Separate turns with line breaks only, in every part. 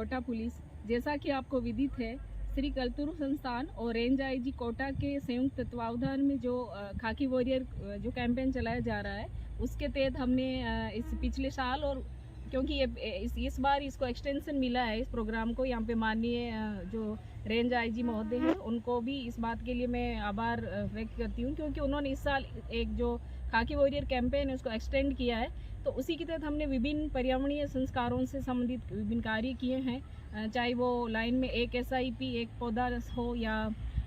Kota police. जैसा कि आपको विदित है, श्री कल्तुरु संस्थान और रेंज आईजी कोटा के संयुक्त तत्वावधान में जो खाकी वॉरियर जो कैंपेन चलाया जा रहा है, उसके तहत हमने इस पिछले साल और क्योंकि ये इस बार इसको एक्सटेंशन मिला है इस प्रोग्राम को, यहाँ पे माननीय जो रेंज आईजी महोदय हैं उनको भी इस बात के लिए मैं आभार व्यक्त करती हूँ, क्योंकि उन्होंने इस साल एक जो खाकी वॉरियर कैंपेन है उसको एक्सटेंड किया है। तो उसी के तहत हमने विभिन्न पर्यावरणीय संस्कारों से संबंधित विभिन्न कार्य किए हैं, चाहे वो लाइन में एक SIP एक पौधा हो या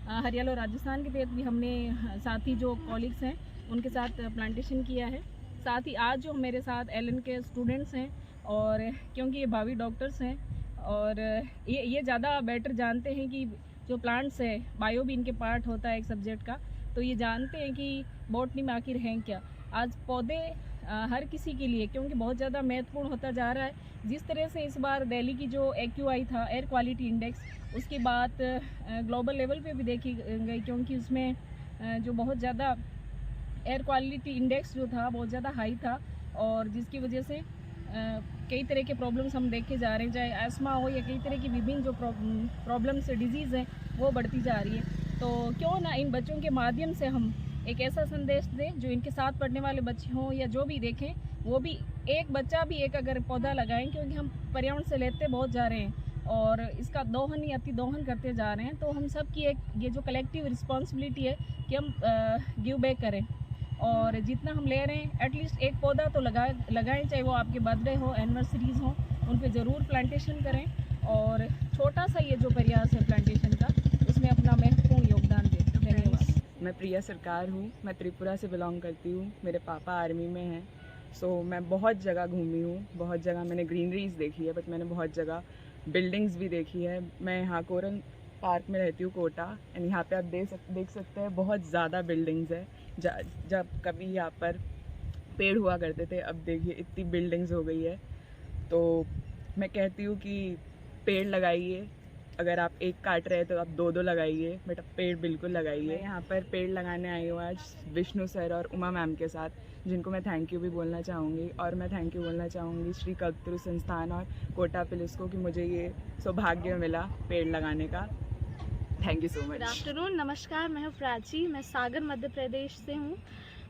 हरियाणा राजस्थान के तहत भी हमने साथी जो कॉलीग्स हैं उनके साथ प्लांटेशन किया है। साथ ही आज जो मेरे साथ LN के स्टूडेंट्स हैं, और क्योंकि ये भावी डॉक्टर्स हैं और ये ज़्यादा बेटर जानते हैं कि जो प्लांट्स है बायो भी इनके पार्ट होता है एक सब्जेक्ट का, तो ये जानते हैं कि बॉटनी में आखिर हैं क्या। आज पौधे हर किसी के लिए क्योंकि बहुत ज़्यादा महत्वपूर्ण होता जा रहा है। जिस तरह से इस बार दिल्ली की जो AQI था, एयर क्वालिटी इंडेक्स, उसकी बात ग्लोबल लेवल पे भी देखी गई, क्योंकि उसमें जो बहुत ज़्यादा एयर क्वालिटी इंडेक्स जो था बहुत ज़्यादा हाई था, और जिसकी वजह से कई तरह के प्रॉब्लम्स हम देखे जा रहे हैं, चाहे एस्मा हो या कई तरह की विभिन्न जो प्रॉब्लम्स डिजीज़ हैं वो बढ़ती जा रही है। तो क्यों ना इन बच्चों के माध्यम से हम एक ऐसा संदेश दें जो इनके साथ पढ़ने वाले बच्चे हों या जो भी देखें, वो भी एक बच्चा भी एक अगर पौधा लगाएं, क्योंकि हम पर्यावरण से लेते बहुत जा रहे हैं और इसका दोहन या अति दोहन करते जा रहे हैं। तो हम सब की एक ये जो कलेक्टिव रिस्पॉन्सिबिलिटी है कि हम गिव बैक करें, और जितना हम ले रहे हैं एटलीस्ट एक पौधा तो लगाएं, चाहे वो आपके बर्थडे हो, एनिवर्सरीज हो, उन पे ज़रूर प्लांटेशन करें, और छोटा सा ये जो प्रयास है प्लांटेशन का, उसमें अपना महत्वपूर्ण योगदान दें। धन्यवाद।
मैं प्रिया सरकार हूँ, मैं त्रिपुरा से बिलोंग करती हूँ। मेरे पापा आर्मी में हैं, सो मैं बहुत जगह घूमी हूँ, बहुत जगह मैंने ग्रीनरीज देखी है, बट मैंने बहुत जगह बिल्डिंग्स भी देखी है। मैं यहाँ कोरन पार्क में रहती हूँ, कोटा, एंड यहाँ पे आप देख सकते हैं बहुत ज़्यादा बिल्डिंग्स है। जब कभी यहाँ पर पेड़ हुआ करते थे, अब देखिए इतनी बिल्डिंग्स हो गई है। तो मैं कहती हूँ कि पेड़ लगाइए, अगर आप एक काट रहे हैं तो आप दो लगाइए, बट आप पेड़ बिल्कुल लगाइए। मैं यहाँ पर पेड़ लगाने आई हूँ आज विष्णु सर और उमा मैम के साथ, जिनको मैं थैंक यू भी बोलना चाहूँगी, और मैं थैंक यू बोलना चाहूँगी श्री कल्तुरु संस्थान और कोटा पुलिस को कि मुझे ये सौभाग्य मिला पेड़ लगाने का। Thank you so much.
Good afternoon, नमस्कार। मैं हूँ प्राची, मैं सागर मध्य प्रदेश से हूँ।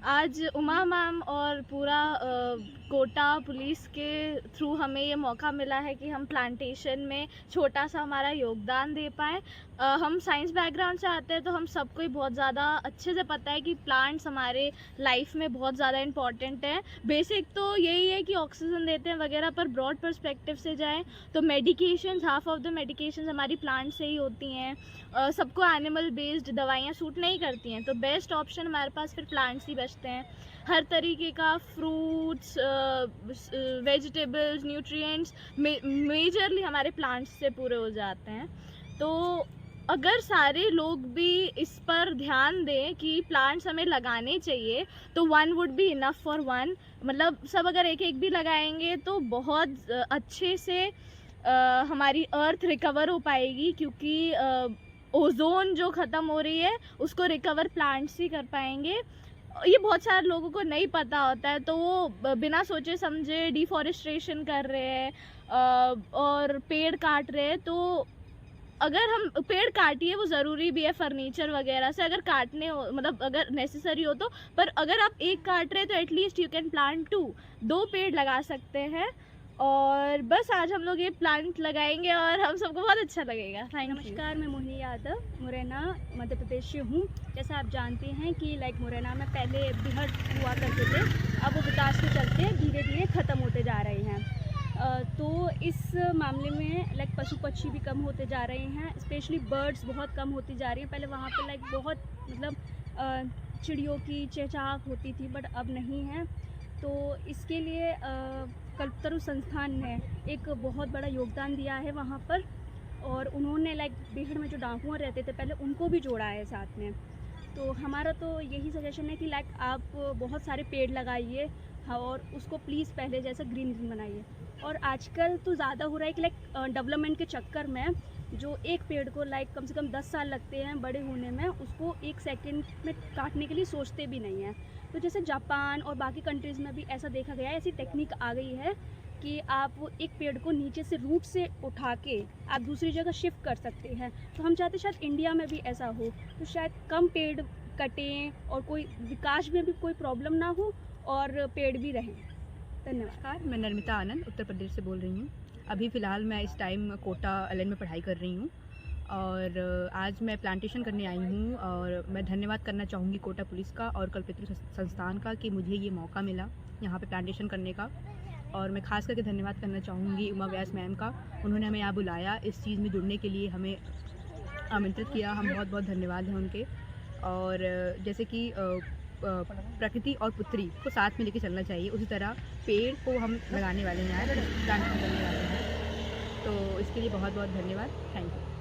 आज उमा मैम और पूरा कोटा पुलिस के थ्रू हमें ये मौका मिला है कि हम प्लांटेशन में छोटा सा हमारा योगदान दे पाएँ। हम साइंस बैकग्राउंड से आते हैं, तो हम सबको ही बहुत ज़्यादा अच्छे से पता है कि प्लांट्स हमारे लाइफ में बहुत ज़्यादा इम्पॉर्टेंट है। बेसिक तो यही है कि ऑक्सीजन देते हैं वगैरह, पर ब्रॉड पर्सपेक्टिव से जाएं तो medications, half of the medications हमारी प्लांट से ही होती हैं। सबको एनिमल बेस्ड दवाइयाँ सूट नहीं करती हैं, तो बेस्ट ऑप्शन हमारे पास फिर प्लांट्स ही बचते हैं। हर तरीके का फ्रूट्स, वेजिटेबल्स, न्यूट्रिएंट्स मेजरली हमारे प्लांट्स से पूरे हो जाते हैं। तो अगर सारे लोग भी इस पर ध्यान दें कि प्लांट्स हमें लगाने चाहिए, तो 1 वुड बी इनफ फॉर 1। मतलब सब अगर एक एक भी लगाएंगे तो बहुत अच्छे से हमारी अर्थ रिकवर हो पाएगी, क्योंकि ओजोन जो ख़त्म हो रही है उसको रिकवर प्लांट्स ही कर पाएंगे। ये बहुत सारे लोगों को नहीं पता होता है, तो वो बिना सोचे समझे डिफॉरेस्टेशन कर रहे हैं और पेड़ काट रहे हैं। तो अगर हम पेड़ काटिए, वो ज़रूरी भी है फर्नीचर वगैरह से, अगर काटने हो, मतलब अगर नेसेसरी हो तो, पर अगर आप एक काट रहे हैं तो एटलीस्ट यू कैन प्लांट 2 पेड़ लगा सकते हैं। और बस आज हम लोग ये प्लांट लगाएंगे और हम सबको बहुत अच्छा लगेगा। Thank you.
नमस्कार, मैं मोहिनी यादव मुरैना मध्य प्रदेश से हूँ। जैसा आप जानते हैं कि मुरैना में पहले बेहद हुआ करते थे, अब वो विकास के चलते धीरे धीरे ख़त्म होते जा रहे हैं। तो इस मामले में पशु पक्षी भी कम होते जा रहे हैं, स्पेशली बर्ड्स बहुत कम होती जा रही हैं। पहले वहाँ पे बहुत मतलब चिड़ियों की चहचहाट होती थी, बट अब नहीं है। तो इसके लिए कल्तुरु संस्थान ने एक बहुत बड़ा योगदान दिया है वहाँ पर, और उन्होंने बेहड़ में जो डाकुआ रहते थे पहले, उनको भी जोड़ा है साथ में। तो हमारा तो यही सजेशन है कि आप बहुत सारे पेड़ लगाइए, और उसको प्लीज़ पहले जैसा ग्रीन बनाइए। और आजकल तो ज़्यादा हो रहा है कि डेवलपमेंट के चक्कर में जो एक पेड़ को कम से कम 10 साल लगते हैं बड़े होने में, उसको 1 सेकंड में काटने के लिए सोचते भी नहीं हैं। तो जैसे जापान और बाकी कंट्रीज़ में भी ऐसा देखा गया है, ऐसी टेक्निक आ गई है कि आप वो एक पेड़ को नीचे से रूट से उठा के आप दूसरी जगह शिफ्ट कर सकते हैं। तो हम चाहते शायद इंडिया में भी ऐसा हो, तो शायद कम पेड़ कटें और कोई विकास में भी कोई प्रॉब्लम ना हो और पेड़ भी रहें। धन्यवाद।
नमस्कार, मैं नर्मिता आनंद उत्तर प्रदेश से बोल रही हूँ। अभी फ़िलहाल मैं इस टाइम कोटा एलएन में पढ़ाई कर रही हूँ और आज मैं प्लांटेशन करने आई हूँ और मैं धन्यवाद करना चाहूँगी कोटा पुलिस का और कल्पतरु संस्थान का कि मुझे ये मौका मिला यहाँ पे प्लांटेशन करने का। और मैं खास करके धन्यवाद करना चाहूँगी उमा व्यास मैम का, उन्होंने हमें यहाँ बुलाया, इस चीज़ में जुड़ने के लिए हमें आमंत्रित किया। हम बहुत बहुत धन्यवाद हैं उनके। और जैसे कि प्रकृति और पुत्री को साथ में लेके चलना चाहिए, उसी तरह पेड़ को हम लगाने वाले हैं, प्लांटेशन करने वाले हैं। तो इसके लिए बहुत बहुत धन्यवाद। Thank you.